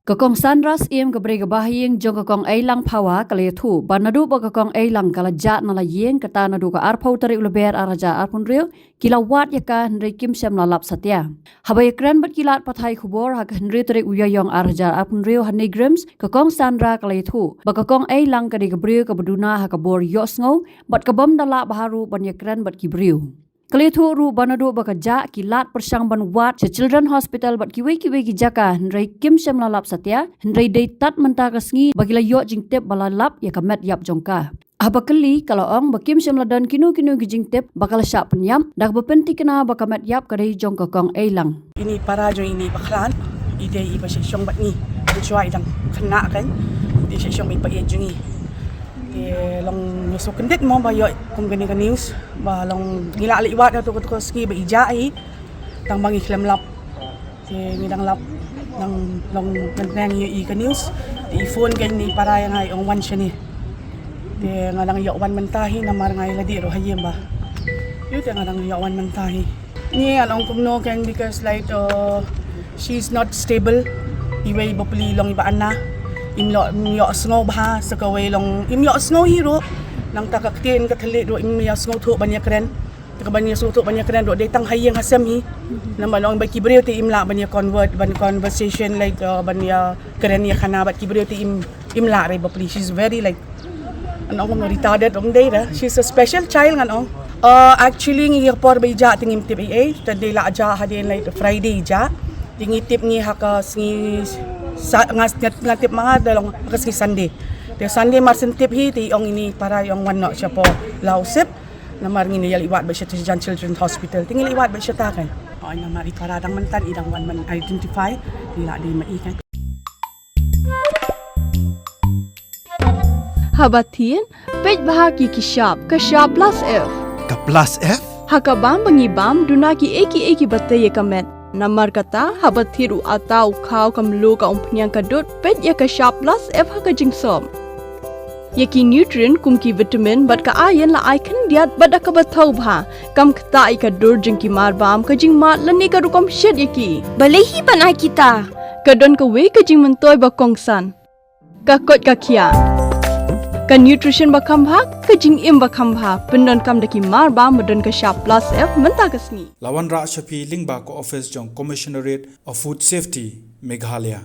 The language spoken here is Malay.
Kakong Sandras im kebrega Bahaïing jong kakong Eilang pawa kaletu banadu ba kakong Eilang kalajat nalayeng kata nadu ka arpau tarik uleber araja arpun rio kilawat yaka Henry Kim Sem lalap satya. Habaya Kren bat kilat pathai kubor hak Henry tarik uyayong araja arpun rio NEIGRIHMS kakong Sandra kaletu ba kakong Eilang kadi kebreu kabeduna hak kabor Ïohsngew bat kabam dalak baharu ban Kren bat kibreu. Kalitu ru banadu bakaja kilat persang banwat se Children Hospital bat kiwe ki jaka Henry Kim Sem lalap satya Henry deitat menta kasngi bagila yo jingtep balalap ya kamet yap jongka. Abakali kalau ong bakim Sem ladan kinu gijingtep bakal syak penyam dak bepenti kena bakamet yap kadai jongka kong Eilang. Ini para jo ini baklan ide iba sesyong bat ni cua idang kena kan di sesyong iba ye jungi. Long nyusul kendit mo ba yo kum gani ka news ba long gila liwat to ko ski ba ijai tang bangi klam lap ngidang lap nang long nang i ka news di phone gan ni para yang ai ong wan shani de ngadang yo wan mentahi namar ngai ladi ro hayem ba yo te ngadang yo wan mentahi ni anong kumno kan because like she's not stable iway bopli long iba anna Ïohsngew bah sekawai long Ïohsngew hiro nang takaktin kathalit do Ïohsngew thu banyak Kren takabanya thu banyak Kren do detang hayeng hasam hi namba long ba kibreu ti imla banyak conversation like banya Kren ya khana bat kibreu ti imla re bapli she's very like anong retarded on day da she's a special child ngan actually ngi por ba ja tingim tip tadi la ja hadin like Friday ja tingi tip ni haka ngi ngatip mga dalong kasi Sunday. Di Sunday marsin tip hi ong ini para yung wano siya po lausip na maring ini liwat ba siya sa Children's Hospital. Tingil liwat ba siya takan. O na mari paradang mantan idang one man identify nila di maikan. Habatin pej bahagi kishap kashap plus F. Ka plus F? Hakabam bangibam dunaki eki batay kamet. Namar kata habat thiru atau kau kamlu ka umpnyang kadut pet ya ka sharp plus F ha ka jingsom. Yaki nutrient kum ki vitamin bat ka iron la icon diat bat ka bathau bha kam kta I ka dur jingki mar bam ka jing mat lani ka rukom shed yaki. Balehi panai kita. Kadon ka we ka jing mentoy ba kongsan. Ka kot ka kia. Ka nutrition ba khambha ka jing im ba khambha pendon kam daki mar ba modon ka sharp plus F menta kasni Lawan Ra Shafi Lingba ko office jong Commissionerate of Food Safety Meghalaya.